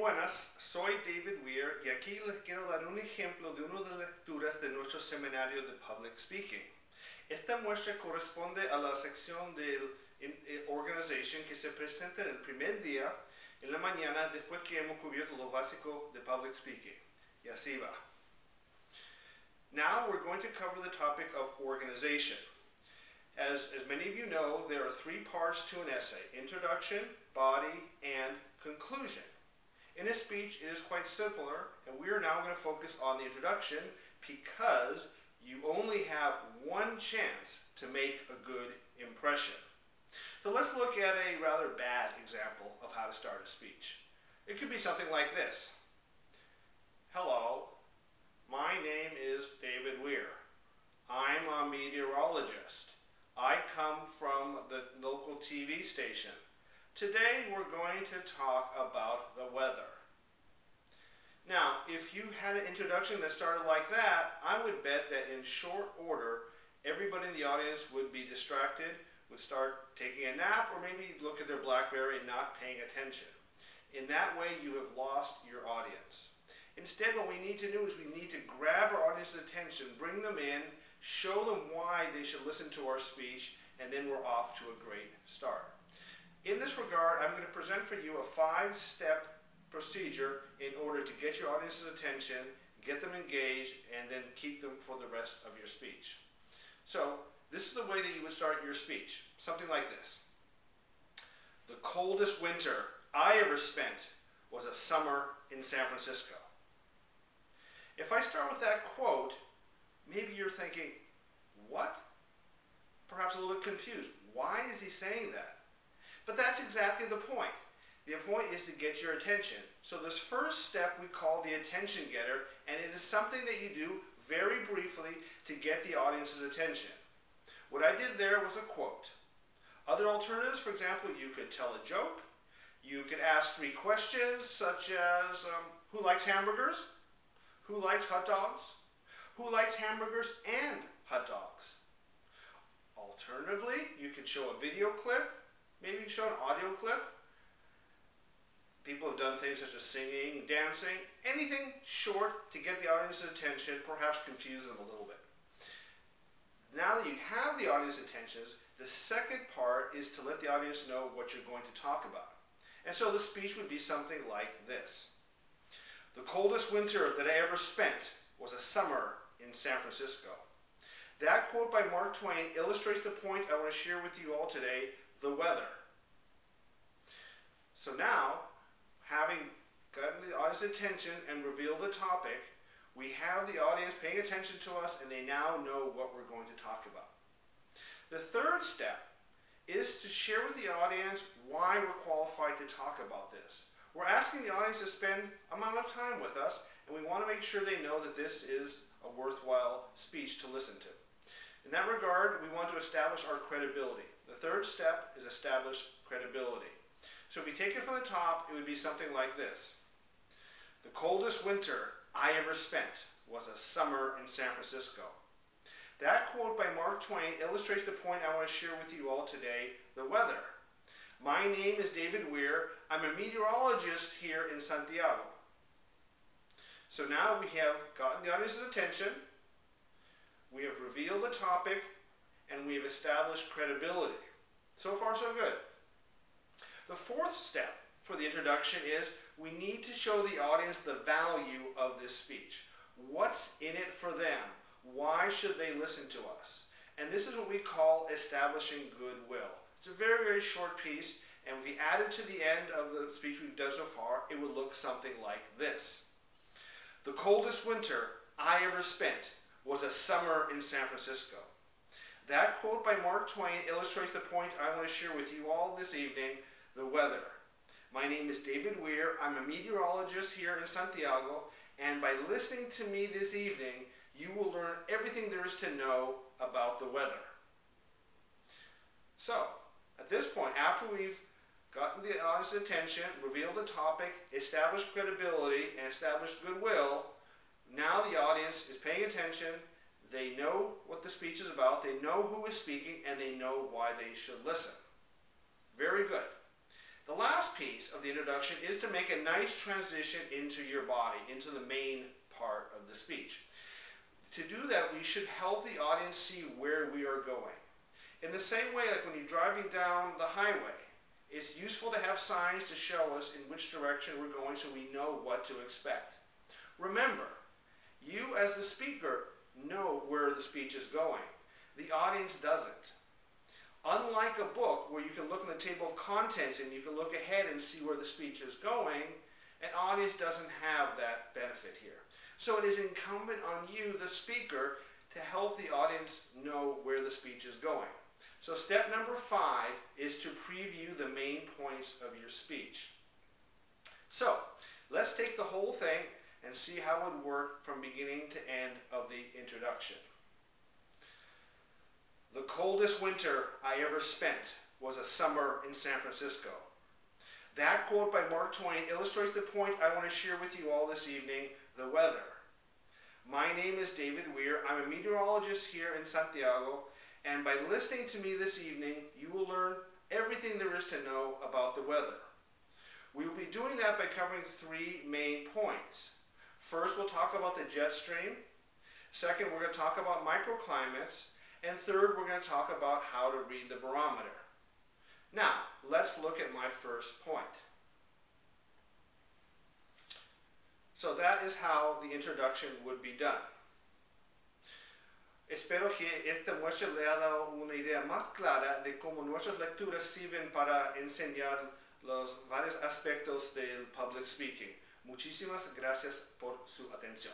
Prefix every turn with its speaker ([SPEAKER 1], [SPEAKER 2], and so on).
[SPEAKER 1] buenas, soy David Weir y aquí les quiero dar un ejemplo de una de las lecturas de nuestro seminario de Public Speaking. Esta muestra corresponde a la sección de Organization que se presenta en el primer día, en la mañana, después que hemos cubierto lo básico de Public Speaking. Y así va. Now we're going to cover the topic of organization. As many of you know, there are three parts to an essay: introduction, body, and conclusion. In a speech, it is quite simpler, and we are now going to focus on the introduction because you only have one chance to make a good impression. So let's look at a rather bad example of how to start a speech. It could be something like this. Hello, my name is David Weir. I'm a meteorologist. I come from the local TV station. Today we're going to talk about the weather. Now, if you had an introduction that started like that, I would bet that in short order, everybody in the audience would be distracted, would start taking a nap, or maybe look at their BlackBerry and not paying attention. In that way, you have lost your audience. Instead, what we need to do is we need to grab our audience's attention, bring them in, show them why they should listen to our speech, and then we're off to a great start. In this regard, I'm going to present for you a 5-step procedure in order to get your audience's attention, get them engaged, and then keep them for the rest of your speech. So, this is the way that you would start your speech. Something like this. The coldest winter I ever spent was a summer in San Francisco. If I start with that quote, maybe you're thinking, what? Perhaps a little bit confused. Why is he saying that? But that's exactly the point. The point is to get your attention. So this first step we call the attention getter, and it is something that you do very briefly to get the audience's attention. What I did there was a quote. Other alternatives, for example, you could tell a joke. You could ask 3 questions such as, who likes hamburgers? Who likes hot dogs? Who likes hamburgers and hot dogs? Alternatively, you could show a video clip. Maybe show an audio clip. People have done things such as singing, dancing, anything short to get the audience's attention, perhaps confuse them a little bit. Now that you have the audience's attention, the second part is to let the audience know what you're going to talk about. And so the speech would be something like this. The coldest winter that I ever spent was a summer in San Francisco. That quote by Mark Twain illustrates the point I want to share with you all today: the weather. So now, having gotten the audience's attention and revealed the topic, we have the audience paying attention to us, and they now know what we're going to talk about. The third step is to share with the audience why we're qualified to talk about this. We're asking the audience to spend an amount of time with us, and we want to make sure they know that this is a worthwhile speech to listen to. In that regard, we want to establish our credibility. The third step is establish credibility. So if we take it from the top, it would be something like this. The coldest winter I ever spent was a summer in San Francisco. That quote by Mark Twain illustrates the point I want to share with you all today: the weather. My name is David Weir. I'm a meteorologist here in Santiago. So now we have gotten the audience's attention, we have revealed the topic, and we have established credibility. So far, so good. The fourth step for the introduction is we need to show the audience the value of this speech. What's in it for them? Why should they listen to us? And this is what we call establishing goodwill. It's a very, very short piece, and if we add it to the end of the speech we've done so far, it would look something like this. The coldest winter I ever spent was a summer in San Francisco. That quote by Mark Twain illustrates the point I want to share with you all this evening: the weather. My name is David Weir. I'm a meteorologist here in Santiago, and by listening to me this evening, you will learn everything there is to know about the weather. So, at this point, after we've gotten the audience's attention, revealed the topic, established credibility, and established goodwill, now the audience is paying attention. They know what the speech is about, they know who is speaking, and they know why they should listen. Very good. The last piece of the introduction is to make a nice transition into your body, into the main part of the speech. To do that, we should help the audience see where we are going. In the same way, like when you're driving down the highway, it's useful to have signs to show us in which direction we're going so we know what to expect. Remember, you as the speaker know where the speech is going. The audience doesn't. Unlike a book where you can look at the table of contents and you can look ahead and see where the speech is going, an audience doesn't have that benefit here. So it is incumbent on you, the speaker, to help the audience know where the speech is going. So step number 5 is to preview the main points of your speech. So let's take the whole thing and see how it would work from beginning to end of the introduction. The coldest winter I ever spent was a summer in San Francisco. That quote by Mark Twain illustrates the point I want to share with you all this evening, the weather. My name is David Weir. I'm a meteorologist here in Santiago, and by listening to me this evening, you will learn everything there is to know about the weather. We will be doing that by covering 3 main points. First, we'll talk about the jet stream. Second, we're going to talk about microclimates. And third, we're going to talk about how to read the barometer. Now, let's look at my first point. So that is how the introduction would be done. Espero que esta muestra le haya dado una idea más clara de cómo nuestras lecturas sirven para enseñar los varios aspectos del public speaking. Muchísimas gracias por su atención.